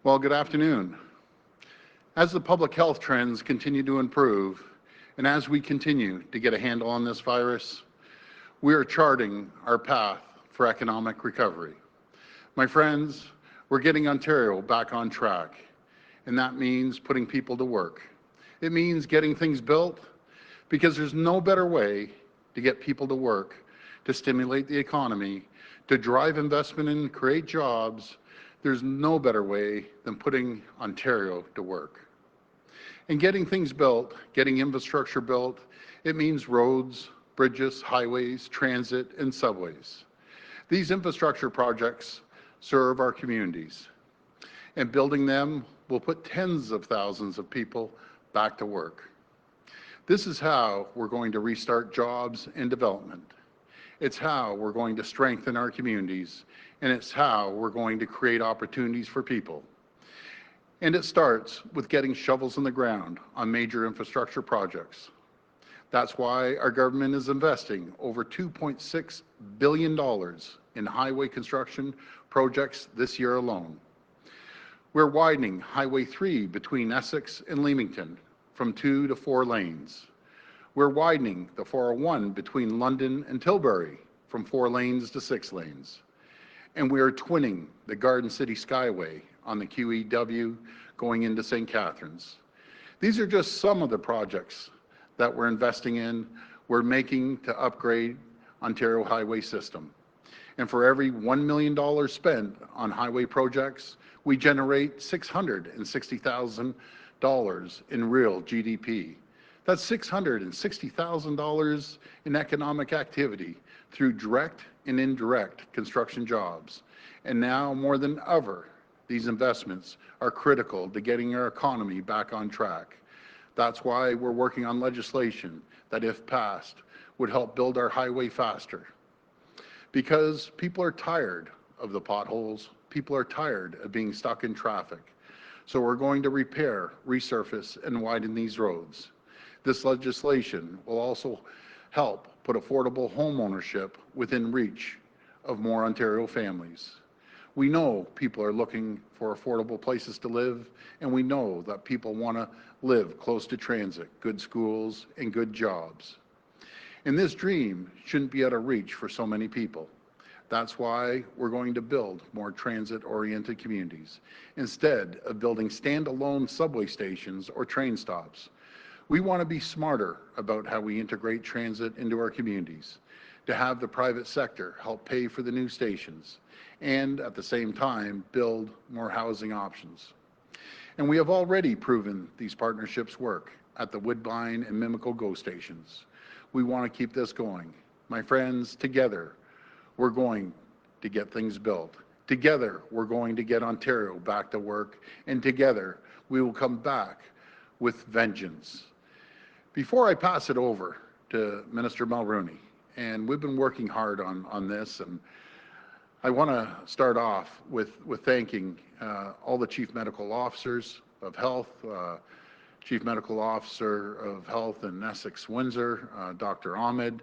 Well, good afternoon. As the public health trends continue to improve, and as we continue to get a handle on this virus, we are charting our path for economic recovery. My friends, we're getting Ontario back on track, and that means putting people to work. It means getting things built, because there's no better way to get people to work, to stimulate the economy, to drive investment and create jobs. There's no better way than putting Ontario to work. And getting things built, getting infrastructure built, it means roads, bridges, highways, transit, and subways. These infrastructure projects serve our communities, and building them will put tens of thousands of people back to work. This is how we're going to restart jobs and development. It's how we're going to strengthen our communities, and it's how we're going to create opportunities for people. And it starts with getting shovels in the ground on major infrastructure projects. That's why our government is investing over $2.6 billion in highway construction projects this year alone. We're widening Highway 3 between Essex and Leamington from 2 to 4 lanes. We're widening the 401 between London and Tilbury from 4 lanes to 6 lanes. And we are twinning the Garden City Skyway on the QEW going into St. Catharines. These are just some of the projects that we're investing in, we're making to upgrade Ontario highway system. And for every $1 million spent on highway projects, we generate $660,000 in real GDP. That's $660,000 in economic activity through direct and indirect construction jobs. And now more than ever, these investments are critical to getting our economy back on track. That's why we're working on legislation that, if passed, would help build our highway faster. Because people are tired of the potholes, people are tired of being stuck in traffic. So we're going to repair, resurface, and widen these roads. This legislation will also help put affordable home ownership within reach of more Ontario families. We know people are looking for affordable places to live, and we know that people want to live close to transit, good schools, and good jobs. And this dream shouldn't be out of reach for so many people. That's why we're going to build more transit-oriented communities, instead of building standalone subway stations or train stops. We want to be smarter about how we integrate transit into our communities, to have the private sector help pay for the new stations, and at the same time, build more housing options. And we have already proven these partnerships work at the Woodbine and Mimico GO stations. We want to keep this going. My friends, together, we're going to get things built. Together, we're going to get Ontario back to work, and together, we will come back with vengeance. Before I pass it over to Minister Mulroney, and we've been working hard on this, and I want to start off with thanking all the Chief Medical Officers of Health, Chief Medical Officer of Health in Essex-Windsor, Dr. Ahmed,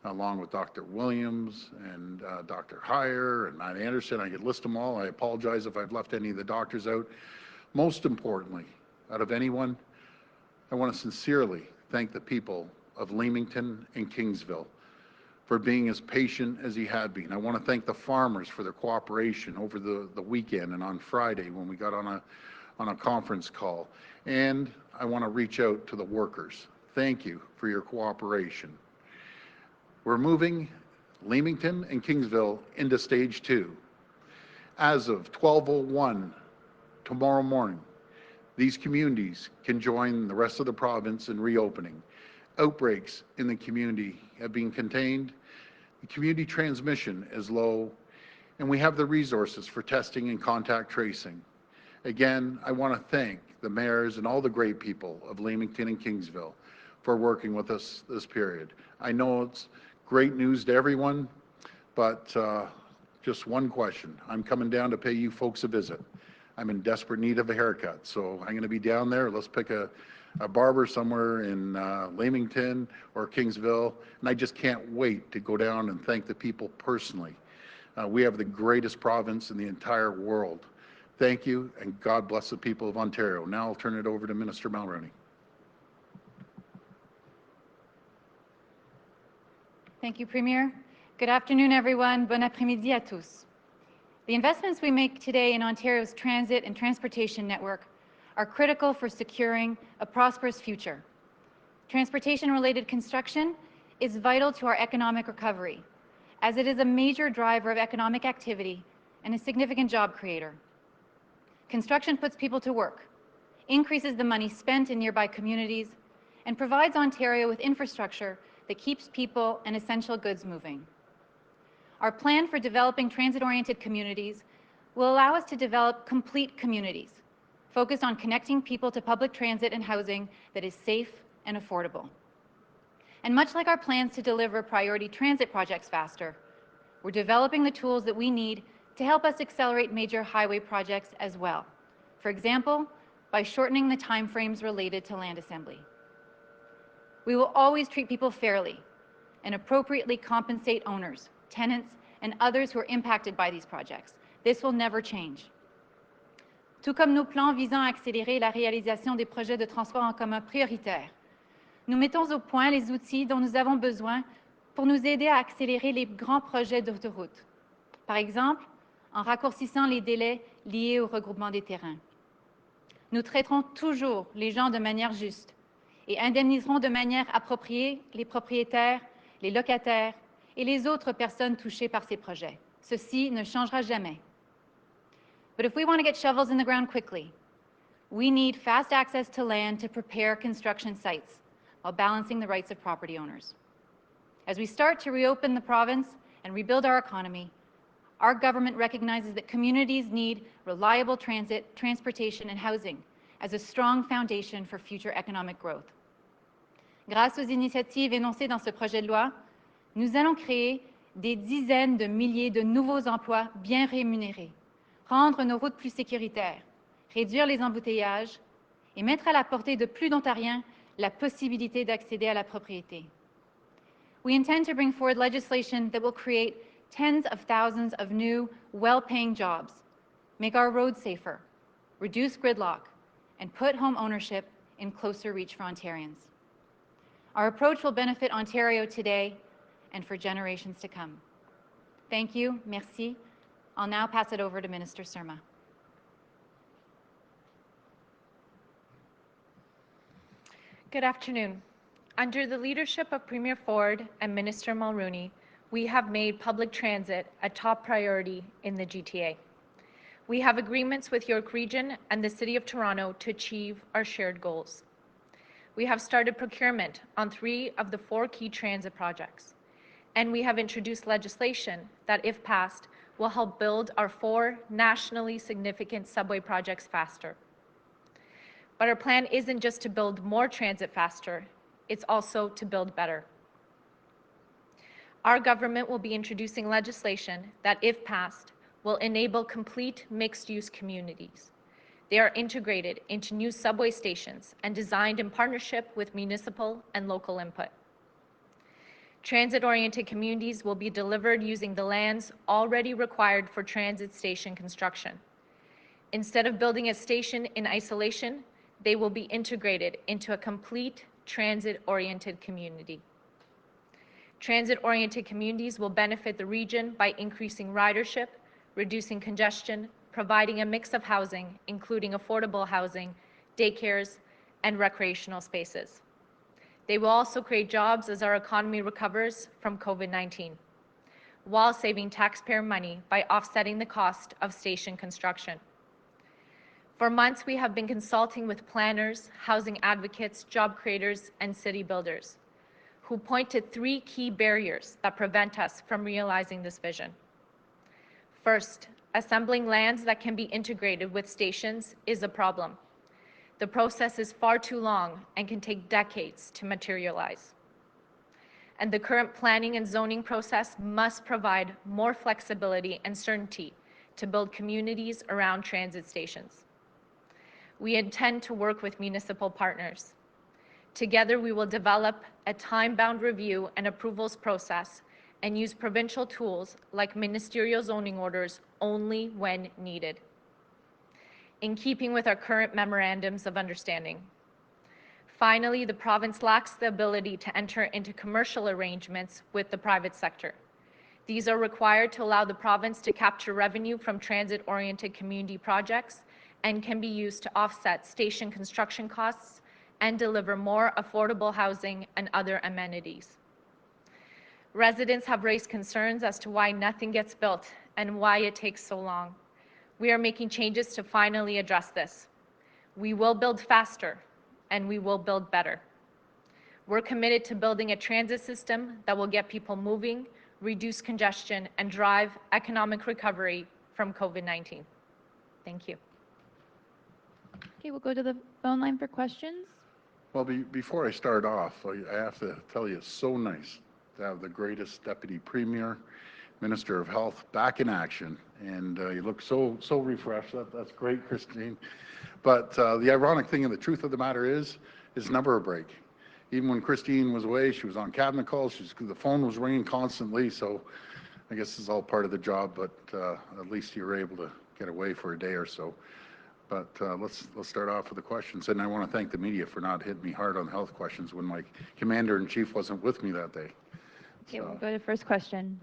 along with Dr. Williams and Dr. Heyer and Matt Anderson. I could list them all. I apologize if I've left any of the doctors out. Most importantly, out of anyone, I want to sincerely thank the people of Leamington and Kingsville for being as patient as he had been. I want to thank the farmers for their cooperation over the weekend and on Friday when we got on a conference call. And I want to reach out to the workers. Thank you for your cooperation. We're moving Leamington and Kingsville into stage 2. As of 12:01 tomorrow morning, these communities can join the rest of the province in reopening. Outbreaks in the community have been contained, the community transmission is low, and we have the resources for testing and contact tracing. Again, I want to thank the mayors and all the great people of Leamington and Kingsville for working with us this period. I know it's great news to everyone, but just one question. I'm coming down to pay you folks a visit. I'm in desperate need of a haircut, so I'm going to be down there. Let's pick a barber somewhere in Leamington or Kingsville, and I just can't wait to go down and thank the people personally. We have the greatest province in the entire world Thank you, and God bless the people of Ontario. Now I'll turn it over to Minister Mulroney. Thank you, Premier. Good afternoon, everyone. Bon après-midi à tous. The investments we make today in Ontario's transit and transportation network are critical for securing a prosperous future. Transportation-related construction is vital to our economic recovery, as it is a major driver of economic activity and a significant job creator. Construction puts people to work, increases the money spent in nearby communities, and provides Ontario with infrastructure that keeps people and essential goods moving. Our plan for developing transit-oriented communities will allow us to develop complete communities, focused on connecting people to public transit and housing that is safe and affordable. And much like our plans to deliver priority transit projects faster, we're developing the tools that we need to help us accelerate major highway projects as well. For example, by shortening the timeframes related to land assembly. We will always treat people fairly and appropriately compensate owners, tenants, and others who are impacted by these projects. This will never change. Tout comme nos plans visant à accélérer la réalisation des projets de transport en commun prioritaires, nous mettons au point les outils dont nous avons besoin pour nous aider à accélérer les grands projets d'autoroute. Par exemple, en raccourcissant les délais liés au regroupement des terrains. Nous traiterons toujours les gens de manière juste et indemniseront de manière appropriée les propriétaires, les locataires et les autres personnes touchées par ces projets. Ceci ne changera jamais. But if we want to get shovels in the ground quickly, we need fast access to land to prepare construction sites while balancing the rights of property owners. As we start to reopen the province and rebuild our economy, our government recognizes that communities need reliable transit, transportation, and housing as a strong foundation for future economic growth. Grâce aux initiatives énoncées dans ce projet de loi, nous allons créer des dizaines de milliers de nouveaux emplois bien rémunérés, rendre nos routes plus sécuritaires, réduire les embouteillages et mettre à la portée de plus d'Ontariens la possibilité d'accéder à la propriété. We intend to bring forward legislation that will create tens of thousands of new, well-paying jobs, make our roads safer, reduce gridlock, and put home ownership in closer reach for Ontarians. Our approach will benefit Ontario today and for generations to come. Thank you, merci. I'll now pass it over to Minister Surma. Good afternoon. Under the leadership of Premier Ford and Minister Mulroney, we have made public transit a top priority in the GTA. We have agreements with York Region and the City of Toronto to achieve our shared goals. We have started procurement on 3 of the 4 key transit projects, and we have introduced legislation that, if passed, will help build our 4 nationally significant subway projects faster. But our plan isn't just to build more transit faster, it's also to build better. Our government will be introducing legislation that, if passed, will enable complete mixed-use communities. They are integrated into new subway stations and designed in partnership with municipal and local input. Transit-oriented communities will be delivered using the lands already required for transit station construction. Instead of building a station in isolation, they will be integrated into a complete transit-oriented community. Transit-oriented communities will benefit the region by increasing ridership, reducing congestion, providing a mix of housing, including affordable housing, daycares, and recreational spaces. They will also create jobs as our economy recovers from COVID-19, while saving taxpayer money by offsetting the cost of station construction. For months, we have been consulting with planners, housing advocates, job creators, and city builders, who point to 3 key barriers that prevent us from realizing this vision. First, assembling lands that can be integrated with stations is a problem. The process is far too long and can take decades to materialize. And the current planning and zoning process must provide more flexibility and certainty to build communities around transit stations. We intend to work with municipal partners. Together, we will develop a time-bound review and approvals process and use provincial tools like ministerial zoning orders only when needed. in keeping with our current memorandums of understanding. Finally, the province lacks the ability to enter into commercial arrangements with the private sector. These are required to allow the province to capture revenue from transit-oriented community projects and can be used to offset station construction costs and deliver more affordable housing and other amenities. Residents have raised concerns as to why nothing gets built and why it takes so long. We are making changes to finally address this. We will build faster and we will build better. We're committed to building a transit system that will get people moving, reduce congestion, and drive economic recovery from COVID-19. Thank you. Okay, we'll go to the phone line for questions. Well, before I start off, I have to tell you, it's so nice to have the greatest Deputy Premier, Minister of Health back in action, and you look so refreshed. That's great, Christine. But the ironic thing and the truth of the matter is, it's never a break. Even when Christine was away, she was on cabinet calls. The phone was ringing constantly. So I guess this is all part of the job. But at least you were able to get away for a day or so. But let's start off with the questions. And I want to thank the media for not hitting me hard on health questions when my commander-in-chief wasn't with me that day. Okay, we'll go to the first question.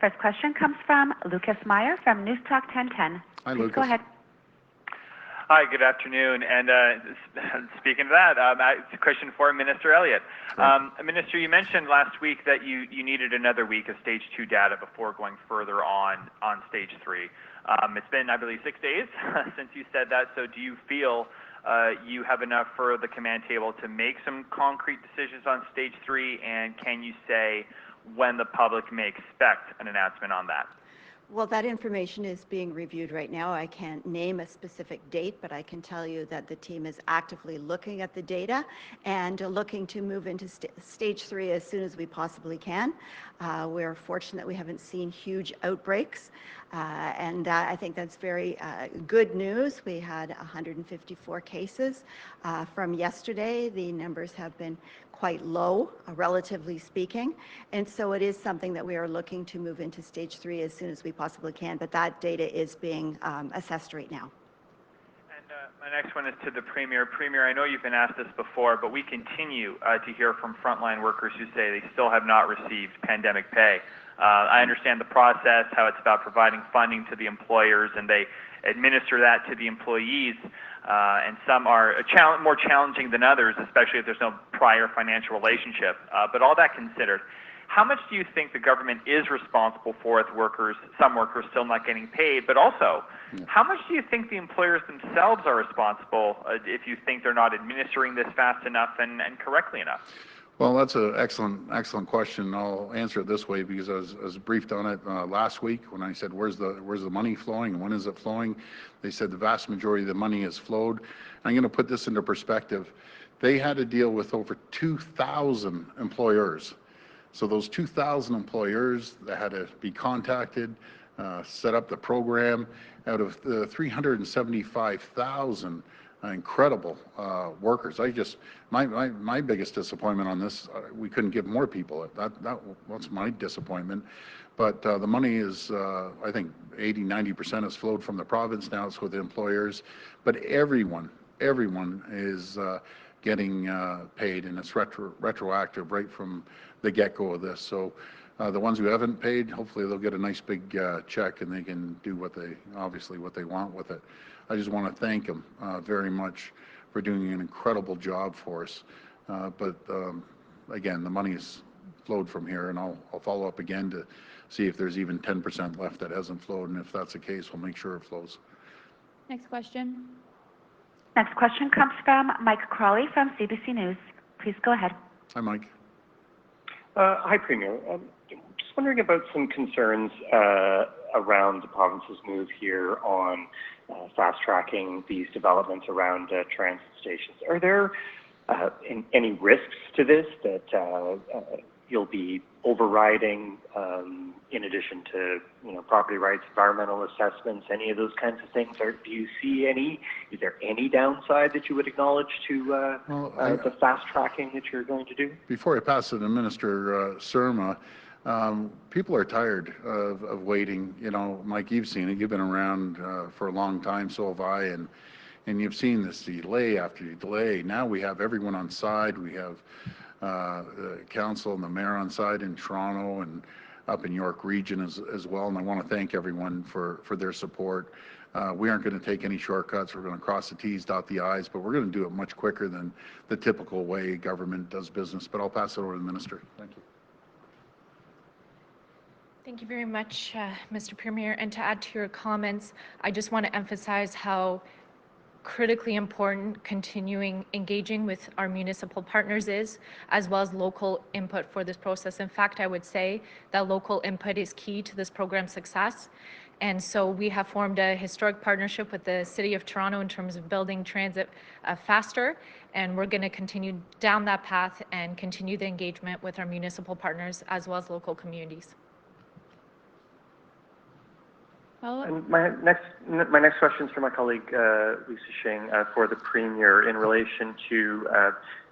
First question comes from Lucas Meyer from News Talk 1010. Hi, Please Lucas. go ahead. Hi, good afternoon. And speaking of that, it's a question for Minister Elliott. Minister, you mentioned last week that you needed another week of stage 2 data before going further on stage 3. It's been, I believe, 6 days since you said that. So do you feel you have enough for the command table to make some concrete decisions on stage 3? And can you say when the public may expect an announcement on that? Well, that information is being reviewed right now. I can't name a specific date, but I can tell you that the team is actively looking at the data and looking to move into stage 3 as soon as we possibly can. We're fortunate we haven't seen huge outbreaks, and I think that's very good news. We had 154 cases from yesterday. The numbers have been quite low, relatively speaking, and so it is something that we are looking to move into stage 3 as soon as we possibly can, but that data is being assessed right now. And my next one is to the Premier. Premier, I know you've been asked this before, but we continue to hear from frontline workers who say they still have not received pandemic pay. I understand the process, how it's about providing funding to the employers, and they administer that to the employees. And some are more challenging than others, especially if there's no prior financial relationship. But all that considered, how much do you think the government is responsible for with some workers still not getting paid? But also, how much do you think the employers themselves are responsible if you think they're not administering this fast enough and correctly enough? Well, that's an excellent question. I'll answer it this way because I was briefed on it last week when I said, where's the money flowing and when is it flowing? They said the vast majority of the money has flowed. I'm going to put this into perspective. They had to deal with over 2,000 employers. So those 2,000 employers that had to be contacted, set up the program. Out of the 375,000 incredible workers. My biggest disappointment on this, we couldn't give more people. That's my disappointment. But the money is, I think 80-90% has flowed from the province. Now it's with the employers. But everyone is getting paid, and it's retroactive right from the get-go of this. So the ones who haven't paid, hopefully they'll get a nice big check and they can do what they want with it. I just want to thank them very much for doing an incredible job for us. But again, the money's flowed from here, and I'll follow up again to see if there's even 10% left that hasn't flowed, and if that's the case, we'll make sure it flows. Next question. Next question comes from Mike Crawley from CBC News. Please go ahead. Hi, Mike. Hi, Premier. Just wondering about some concerns around the province's move here on fast-tracking these developments around transit stations. Are there any risks to this that you'll be overriding in addition to property rights, environmental assessments, any of those kinds of things? Or do you see is there any downside that you would acknowledge to the fast-tracking that you're going to do? Before I pass it to Minister Surma, People are tired of waiting. You know, Mike, you've seen it. You've been around for a long time, so have I, and you've seen this delay after delay. Now we have everyone on side. We have the council and the mayor on side in Toronto and up in York Region as well. And I want to thank everyone for their support. We aren't going to take any shortcuts. We're going to cross the T's, dot the I's, but we're going to do it much quicker than the typical way government does business. But I'll pass it over to the minister. Thank you. Thank you very much, Mr. Premier. And to add to your comments, I just want to emphasize how critically important continuing engaging with our municipal partners is, as well as local input for this process. In fact, I would say that local input is key to this program's success. And so we have formed a historic partnership with the City of Toronto in terms of building transit faster, and we're going to continue down that path and continue the engagement with our municipal partners as well as local communities. And my next question is for my colleague Lisa Shing for the Premier in relation to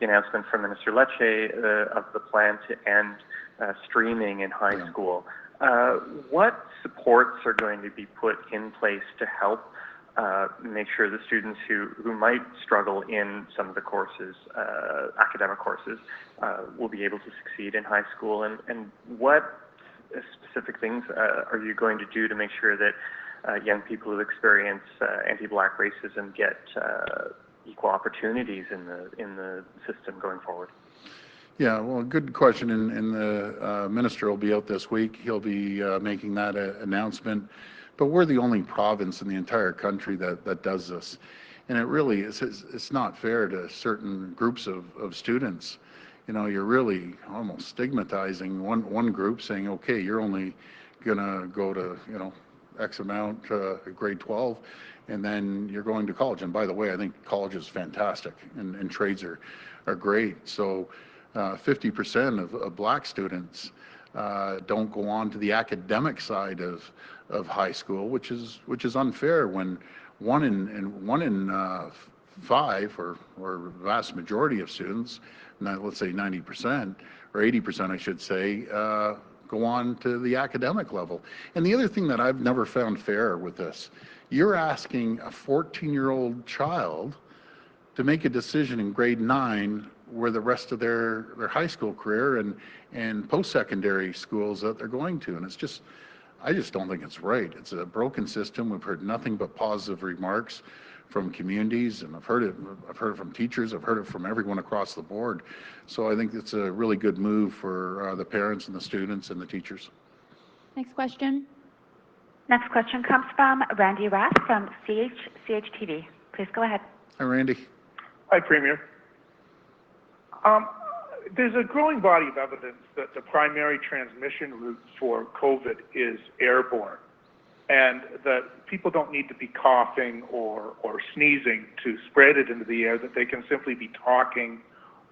the announcement from Minister Lecce of the plan to end streaming in high school. What supports are going to be put in place to help make sure the students who might struggle in some of the courses, academic courses, will be able to succeed in high school? And what specific things are you going to do to make sure that young people who experience anti-Black racism get equal opportunities in the system going forward? Yeah, well, good question, and the minister will be out this week. He'll be making that announcement. But we're the only province in the entire country that does this, and it really is. It's not fair to certain groups of students. You know, you're really almost stigmatizing one group, saying, okay, you're only gonna go to, you know, X amount grade 12, and then you're going to college. And by the way, I think college is fantastic, and trades are great. So 50% of Black students don't go on to the academic side of high school, which is unfair when one in five or vast majority of students, let's say 90% or 80%, I should say, go on to the academic level. And the other thing that I've never found fair with this, you're asking a 14-year-old child to make a decision in grade 9 where the rest of their high school career and post-secondary schools that they're going to. And it's just, I just don't think it's right. It's a broken system. We've heard nothing but positive remarks from communities, and I've heard it from teachers, I've heard it from everyone across the board. So I think it's a really good move for the parents and the students and the teachers. Next question. Next question comes from Randy Rath from CHTV. Please go ahead. Hi, Randy. Hi, Premier. There's a growing body of evidence that the primary transmission route for COVID is airborne, and that people don't need to be coughing or sneezing to spread it into the air, that they can simply be talking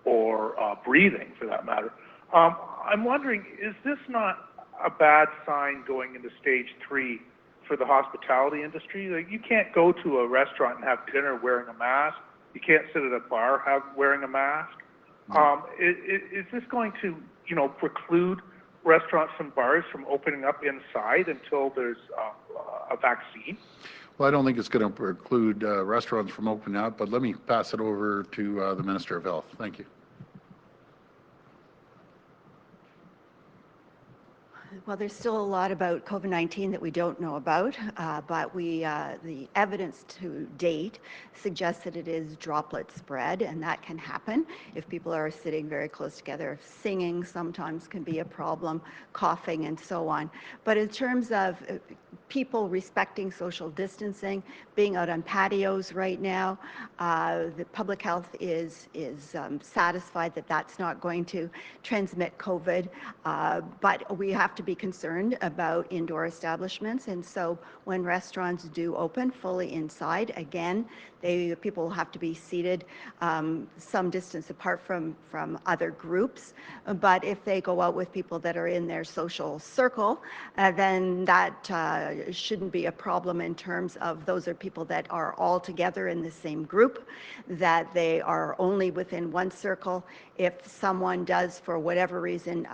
or breathing, for that matter. I'm wondering, is this not a bad sign going into stage 3 for the hospitality industry? Like, you can't go to a restaurant and have dinner wearing a mask. You can't sit at a bar wearing a mask. Is this going to, preclude restaurants and bars from opening up inside until there's a vaccine? Well, I don't think it's going to preclude restaurants from opening up, but let me pass it over to the Minister of Health. Thank you. Well, there's still a lot about COVID-19 that we don't know about, but the evidence to date suggests that it is droplet spread, and that can happen if people are sitting very close together. Singing sometimes can be a problem, coughing and so on. But in terms of people respecting social distancing, being out on patios right now, the public health is satisfied that that's not going to transmit COVID, but we have to be concerned about indoor establishments. And so when restaurants do open fully inside, again, people will have to be seated some distance apart from other groups. But if they go out with people that are in their social circle, then that shouldn't be a problem in terms of those are people that are all together in the same group, that they are only within one circle. If someone does, for whatever reason,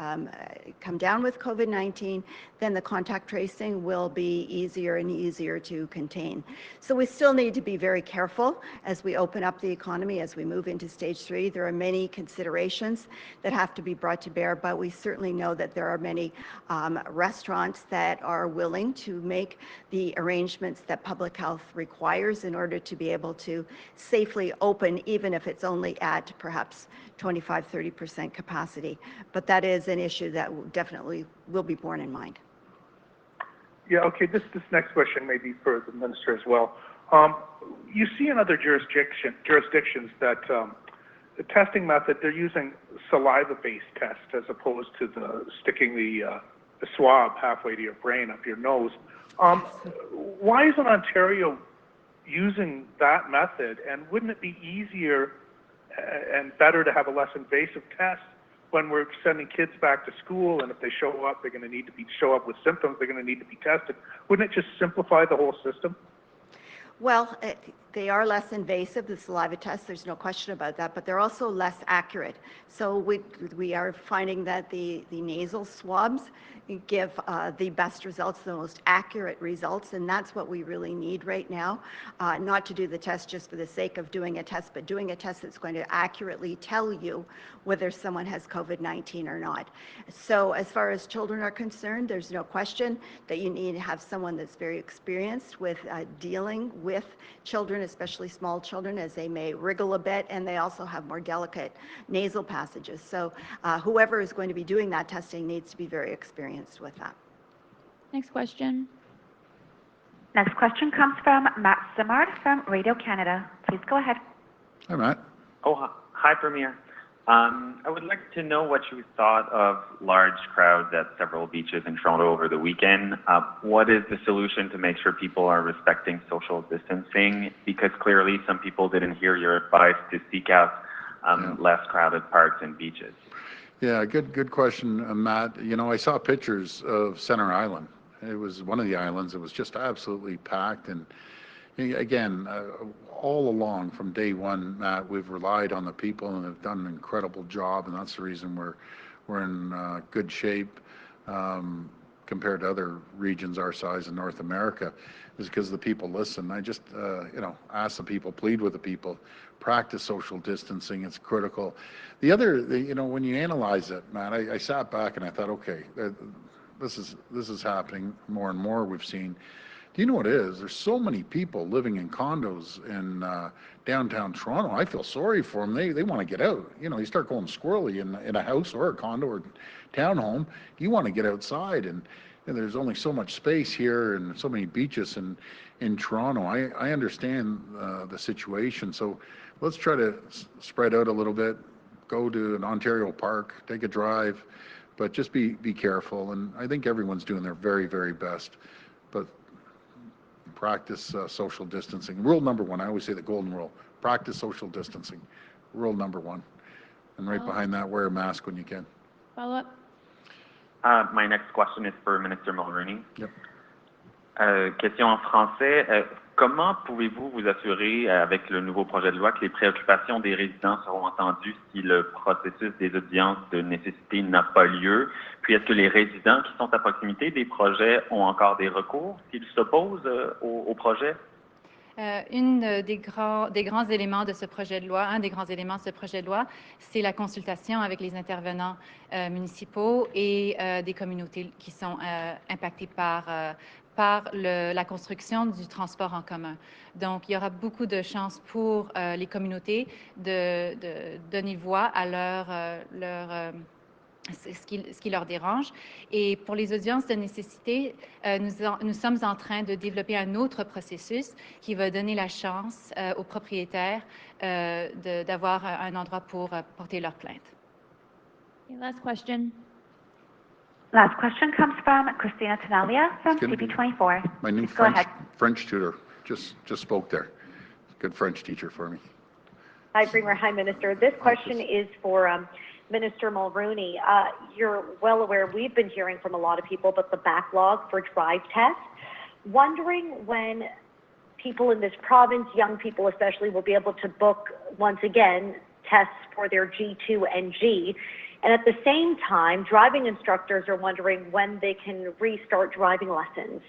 come down with COVID-19, then the contact tracing will be easier and easier to contain. So we still need to be very careful as we open up the economy, as we move into stage 3. There are many considerations that have to be brought to bear, but we certainly know that there are many restaurants that are willing to make the arrangements that public health requires in order to be able to safely open, even if it's only at perhaps 25–30% capacity. But that is an issue that definitely will be borne in mind. Yeah, okay, this next question may be for the minister as well. You see in other jurisdictions that the testing method, they're using saliva-based tests as opposed to sticking the swab halfway to your brain, up your nose. Why isn't Ontario using that method? And wouldn't it be easier and better to have a less invasive test when we're sending kids back to school, and if they show up, they're going to need to show up with symptoms, they're going to need to be tested? Wouldn't it just simplify the whole system? Well, they are less invasive, the saliva tests, there's no question about that, but they're also less accurate. So we are finding that the nasal swabs give the best results, the most accurate results, and that's what we really need right now. Not to do the test just for the sake of doing a test, but doing a test that's going to accurately tell you whether someone has COVID-19 or not. So as far as children are concerned, there's no question that you need to have someone that's very experienced with dealing with children, especially small children, as they may wriggle a bit, and they also have more delicate nasal passages. So whoever is going to be doing that testing needs to be very experienced with that. Next question. Next question comes from Matt Simard from Radio Canada. Please go ahead. Hi, Matt. Oh, hi, Premier. I would like to know what you thought of large crowds at several beaches in Toronto over the weekend. What is the solution to make sure people are respecting social distancing? Because clearly some people didn't hear your advice to seek out less crowded parks and beaches. Yeah, good question, Matt. You know, I saw pictures of Center Island. It was one of the islands. It was just absolutely packed. And again, all along from day one, Matt, we've relied on the people and have done an incredible job. And that's the reason we're in good shape compared to other regions our size in North America, is because the people listen. I just, ask the people, plead with the people, practice social distancing. It's critical. The other, when you analyze it, Matt, I sat back and I thought, okay, this is happening more and more. We've seen. Do you know what it is? There's so many people living in condos in downtown Toronto. I feel sorry for them. They want to get out. You start going squirrely in a house or a condo or townhome. You want to get outside, and there's only so much space here and so many beaches in Toronto. I understand the situation. So let's try to spread out a little bit. Go to an Ontario park, take a drive, but just be careful. And I think everyone's doing their very, very best. But practice social distancing. Rule number one, I always say the golden rule, practice social distancing. Rule number one. And right behind that, wear a mask when you can. Follow up. My next question is for Minister Mulroney. Yep. Question en français. Comment pouvez-vous vous assurer, avec le nouveau projet de loi, que les préoccupations des résidents seront entendues si le processus des audiences de nécessité n'a pas lieu? Puis, est-ce que les résidents qui sont à proximité des projets ont encore des recours s'ils s'opposent au projet? Un des grands éléments de ce projet de loi, c'est la consultation avec les intervenants municipaux et des communautés qui sont impactées par la construction du transport en commun. Donc, il y aura beaucoup de chances pour les communautés de donner voix à ce qui leur dérange. Et pour les audiences de nécessité, nous sommes en train de développer un autre processus qui va donner la chance aux propriétaires d'avoir un endroit pour porter leur plainte. Okay, last question. Last question comes from Christina Tenalia from CP24. My new French tutor just spoke there. Good French teacher for me. Hi, Premier. Hi, Minister. This question is for Minister Mulroney. You're well aware, we've been hearing from a lot of people about the backlog for drive tests. wondering when people in this province, young people especially, will be able to book, once again, tests for their G2 and G. And at the same time, driving instructors are wondering when they can restart driving lessons.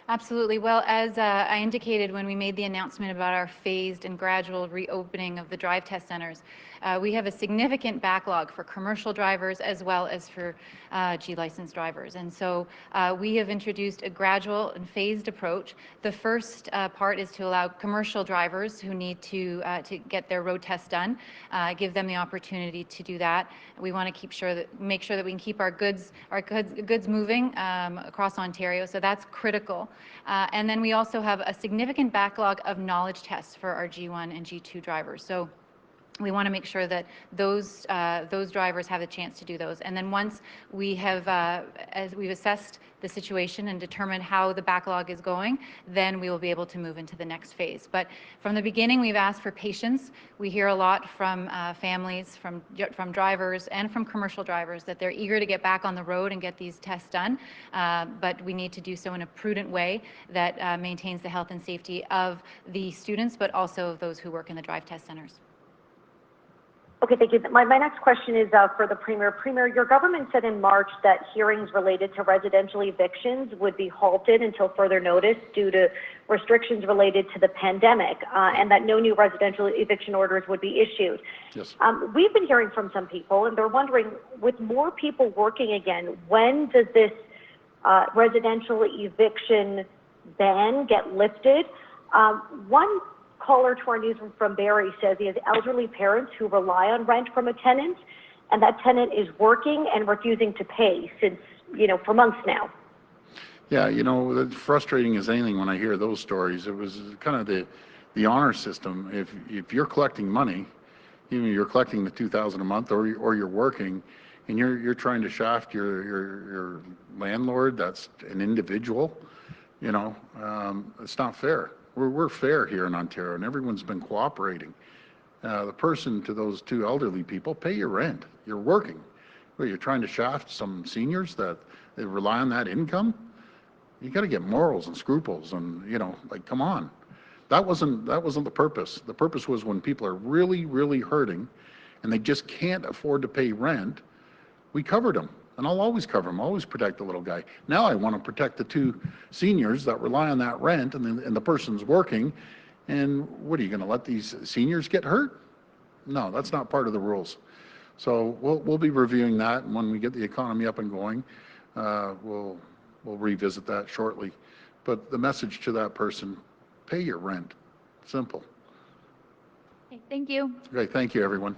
Absolutely. Well, as I indicated when we made the announcement about our phased and gradual reopening of the drive test centers, we have a significant backlog for commercial drivers as well as for G-licensed drivers. And so we have introduced a gradual and phased approach. The first part is to allow commercial drivers who need to get their road test done, give them the opportunity to do that. We want to make sure that we can keep our goods moving across Ontario. So that's critical. And then we also have a significant backlog of knowledge tests for our G1 and G2 drivers. So we want to make sure that those drivers have the chance to do those. And then once we have, as we've assessed the situation and determined how the backlog is going, then we will be able to move into the next phase. But from the beginning, we've asked for patience. We hear a lot from families, from drivers, and from commercial drivers that they're eager to get back on the road and get these tests done. But we need to do so in a prudent way that maintains the health and safety of the students, but also of those who work in the drive test centers. Okay, thank you. My next question is for the Premier. Premier, your government said in March that hearings related to residential evictions would be halted until further notice due to restrictions related to the pandemic, and that no new residential eviction orders would be issued. Yes. We've been hearing from some people, and they're wondering, with more people working again, when does this residential eviction ban get lifted? One caller to our newsroom from Barrie says he has elderly parents who rely on rent from a tenant, and that tenant is working and refusing to pay since, for months now. Yeah, it's frustrating as anything when I hear those stories. It was kind of the honor system. If you're collecting money, you're collecting the $2,000 a month, or you're working, and you're trying to shaft your landlord, that's an individual. It's not fair. We're fair here in Ontario, and everyone's been cooperating. The person to those two elderly people, pay your rent. You're working. Well, you're trying to shaft some seniors that they rely on that income? You got to get morals and scruples, and come on. That wasn't the purpose. The purpose was when people are really, really hurting, and they just can't afford to pay rent. We covered them. And I'll always cover them, always protect the little guy. Now I want to protect the two seniors that rely on that rent, and the person's working. And what, are you going to let these seniors get hurt? No, that's not part of the rules. So we'll be reviewing that, and when we get the economy up and going, we'll revisit that shortly. But the message to that person, pay your rent. Simple. Okay, thank you. Okay, thank you, everyone.